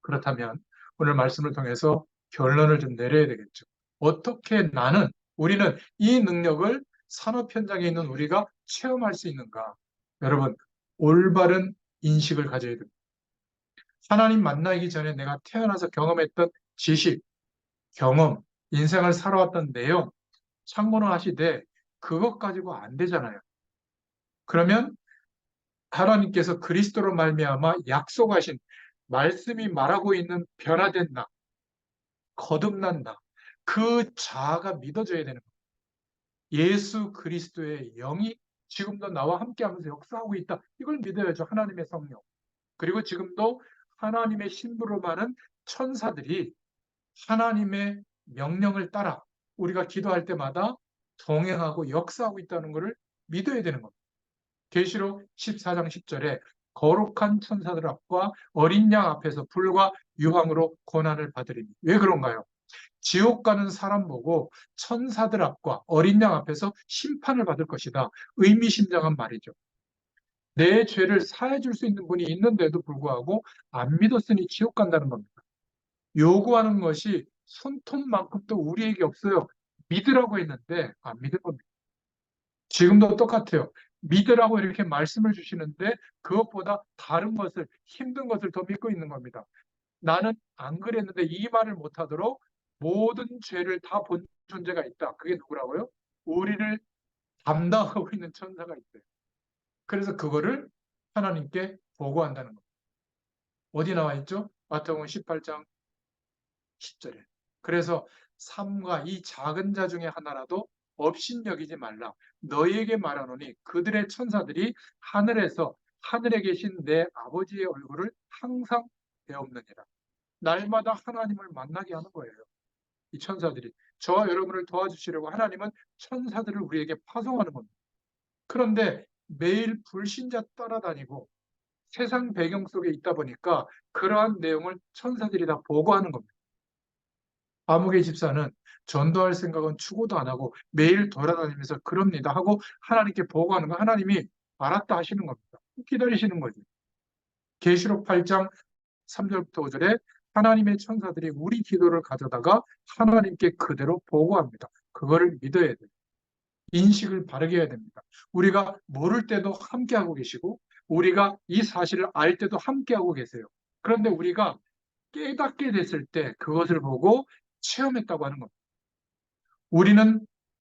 그렇다면 오늘 말씀을 통해서 결론을 좀 내려야 되겠죠. 어떻게 우리는 이 능력을 산업 현장에 있는 우리가 체험할 수 있는가? 여러분, 올바른 인식을 가져야 됩니다. 하나님 만나기 전에 내가 태어나서 경험했던 지식, 경험, 인생을 살아왔던 내용, 참고는 하시되 그것 가지고 안 되잖아요. 그러면 하나님께서 그리스도로 말미암아 약속하신 말씀이 말하고 있는 변화된 나, 거듭난 나, 그 자아가 믿어져야 되는 거예요. 예수 그리스도의 영이 지금도 나와 함께하면서 역사하고 있다. 이걸 믿어야죠. 하나님의 성령. 그리고 지금도 하나님의 신부로 많은 천사들이 하나님의 명령을 따라 우리가 기도할 때마다 동행하고 역사하고 있다는 것을 믿어야 되는 겁니다. 계시록 14장 10절에 거룩한 천사들 앞과 어린 양 앞에서 불과 유황으로 고난을 받으리니. 왜 그런가요? 지옥 가는 사람 보고 천사들 앞과 어린 양 앞에서 심판을 받을 것이다. 의미심장한 말이죠. 내 죄를 사해 줄 수 있는 분이 있는데도 불구하고 안 믿었으니 지옥 간다는 겁니다. 요구하는 것이 손톱만큼도 우리에게 없어요. 믿으라고 했는데 안 믿은 겁니다. 지금도 똑같아요. 믿으라고 이렇게 말씀을 주시는데 그것보다 다른 것을, 힘든 것을 더 믿고 있는 겁니다. 나는 안 그랬는데 이 말을 못하도록 모든 죄를 다 본 존재가 있다. 그게 누구라고요? 우리를 담당하고 있는 천사가 있대요. 그래서 그거를 하나님께 보고한다는 겁니다. 어디 나와 있죠? 마태복음 18장 10절에. 그래서 삼가 이 작은 자 중에 하나라도 업신여기지 말라. 너희에게 말하노니 그들의 천사들이 하늘에 계신 내 아버지의 얼굴을 항상 배옵느니라. 날마다 하나님을 만나게 하는 거예요. 이 천사들이. 저와 여러분을 도와주시려고 하나님은 천사들을 우리에게 파송하는 겁니다. 그런데 매일 불신자 따라다니고 세상 배경 속에 있다 보니까 그러한 내용을 천사들이 다 보고하는 겁니다. 아무개 집사는 전도할 생각은 추구도 안 하고 매일 돌아다니면서 그럽니다 하고 하나님께 보고하는 거, 하나님이 알았다 하시는 겁니다. 기다리시는 거죠. 계시록 8장 3절부터 5절에 하나님의 천사들이 우리 기도를 가져다가 하나님께 그대로 보고합니다. 그거를 믿어야 돼요. 인식을 바르게 해야 됩니다. 우리가 모를 때도 함께하고 계시고 우리가 이 사실을 알 때도 함께하고 계세요. 그런데 우리가 깨닫게 됐을 때 그것을 보고 체험했다고 하는 겁니다.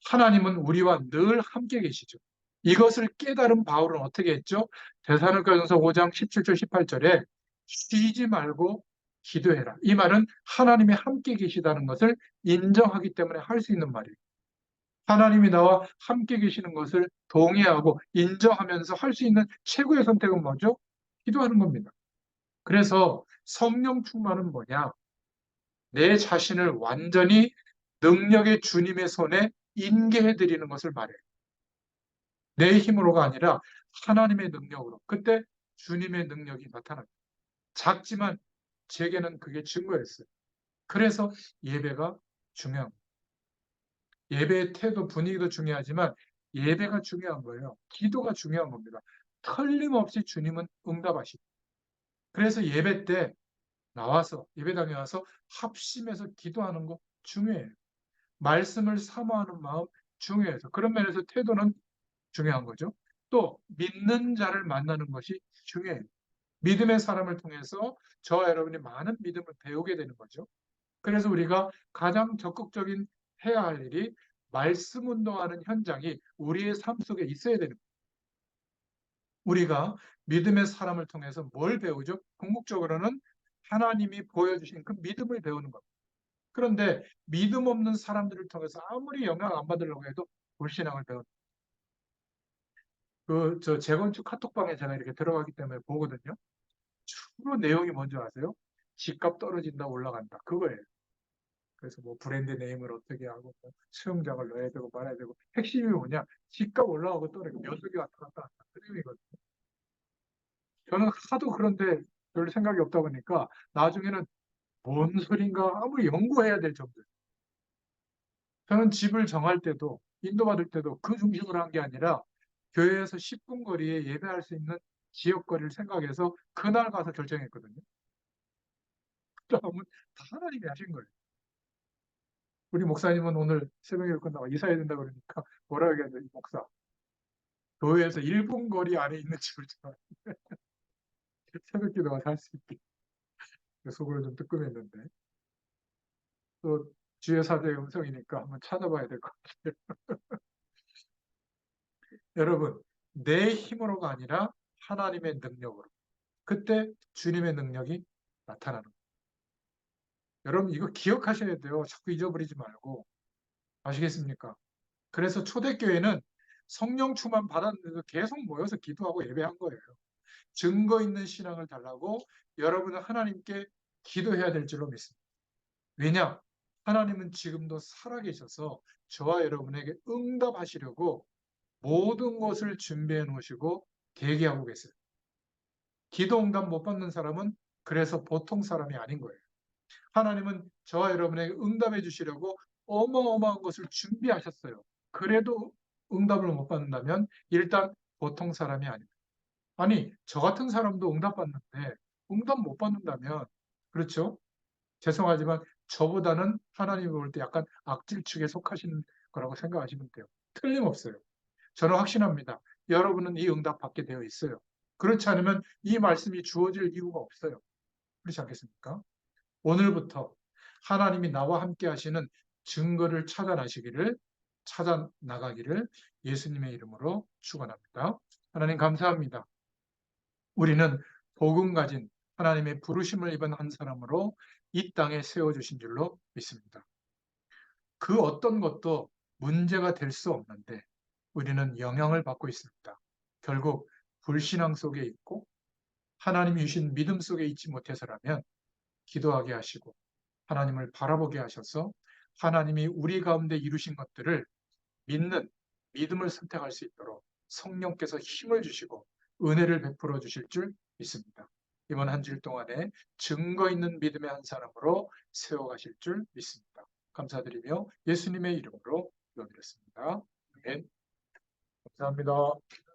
하나님은 우리와 늘 함께 계시죠. 이것을 깨달은 바울은 어떻게 했죠? 데살로니가전서 5장 17절 18절에 쉬지 말고 기도해라. 이 말은 하나님이 함께 계시다는 것을 인정하기 때문에 할 수 있는 말이에요. 하나님이 나와 함께 계시는 것을 동의하고 인정하면서 할 수 있는 최고의 선택은 뭐죠? 기도하는 겁니다. 그래서 성령 충만은 뭐냐? 내 자신을 완전히 능력의 주님의 손에 인계해 드리는 것을 말해요. 내 힘으로가 아니라 하나님의 능력으로. 그때 주님의 능력이 나타납니다. 작지만 제게는 그게 증거였어요. 그래서 예배가 중요합니다. 예배의 태도, 분위기도 중요하지만 예배가 중요한 거예요. 기도가 중요한 겁니다. 틀림없이 주님은 응답하시고. 그래서 예배 때 예배당에 와서 합심해서 기도하는 거 중요해요. 말씀을 사모하는 마음 중요해서. 그런 면에서 태도는 중요한 거죠. 또 믿는 자를 만나는 것이 중요해요. 믿음의 사람을 통해서 저와 여러분이 많은 믿음을 배우게 되는 거죠. 그래서 우리가 가장 적극적인 해야 할 일이 말씀 운동하는 현장이 우리의 삶 속에 있어야 되는 거예요. 우리가 믿음의 사람을 통해서 뭘 배우죠? 궁극적으로는 하나님이 보여주신 그 믿음을 배우는 겁니다. 그런데 믿음 없는 사람들을 통해서 아무리 영향 안 받으려고 해도 불신앙을 배우는 재건축 카톡방에 제가 이렇게 들어가기 때문에 보거든요. 주로 내용이 뭔지 아세요? 집값 떨어진다 올라간다 그거예요. 그래서 뭐 브랜드 네임을 어떻게 하고 뭐 수영장을 넣어야 되고 말아야 되고 핵심이 뭐냐? 집값 올라가고 떨어지고 면적이 왔다 갔다 한다. 그 내용이거든요. 저는 하도 그런데 별 생각이 없다 보니까 나중에는 뭔 소린가 아무리 연구해야 될 정도예요. 저는 집을 정할 때도 인도받을 때도 그 중심으로 한 게 아니라 교회에서 10분 거리에 예배할 수 있는 지역거리를 생각해서 그날 가서 결정했거든요. 그러면 다 하나님이 하신 거예요. 우리 목사님은 오늘 새벽에 끝나고 이사해야 된다 그러니까 뭐라 그래야 돼, 목사. 교회에서 1분 거리 안에 있는 집을 정할 새벽 기도가 살 수 있게 속으로 좀 뜨끔했는데 또 주의 사자의 음성이니까 한번 찾아봐야 될 것 같아요. 여러분, 내 힘으로가 아니라 하나님의 능력으로. 그때 주님의 능력이 나타나는 거예요. 여러분, 이거 기억하셔야 돼요. 자꾸 잊어버리지 말고. 아시겠습니까? 그래서 초대교회는 성령 충만 받았는데도 계속 모여서 기도하고 예배한 거예요. 증거 있는 신앙을 달라고 여러분은 하나님께 기도해야 될 줄로 믿습니다. 왜냐? 하나님은 지금도 살아계셔서 저와 여러분에게 응답하시려고 모든 것을 준비해 놓으시고 대기하고 계세요. 기도 응답 못 받는 사람은 그래서 보통 사람이 아닌 거예요. 하나님은 저와 여러분에게 응답해 주시려고 어마어마한 것을 준비하셨어요. 그래도 응답을 못 받는다면 일단 보통 사람이 아닙니다. 아니, 저 같은 사람도 응답 받는데 응답 못 받는다면 그렇죠? 죄송하지만 저보다는 하나님이 볼 때 약간 악질 축에 속하시는 거라고 생각하시면 돼요. 틀림없어요. 저는 확신합니다. 여러분은 이 응답 받게 되어 있어요. 그렇지 않으면 이 말씀이 주어질 이유가 없어요. 그렇지 않겠습니까? 오늘부터 하나님이 나와 함께 하시는 증거를 찾아 나가기를 예수님의 이름으로 축원합니다. 하나님 감사합니다. 우리는 복음 가진 하나님의 부르심을 입은 한 사람으로 이 땅에 세워주신 줄로 믿습니다. 그 어떤 것도 문제가 될 수 없는데 우리는 영향을 받고 있습니다. 결국 불신앙 속에 있고 하나님이 주신 믿음 속에 있지 못해서라면 기도하게 하시고 하나님을 바라보게 하셔서 하나님이 우리 가운데 이루신 것들을 믿는 믿음을 선택할 수 있도록 성령께서 힘을 주시고 은혜를 베풀어 주실 줄 믿습니다. 이번 한 주일 동안에 증거 있는 믿음의 한 사람으로 세워가실 줄 믿습니다. 감사드리며 예수님의 이름으로 기도드렸습니다. 아멘. 감사합니다.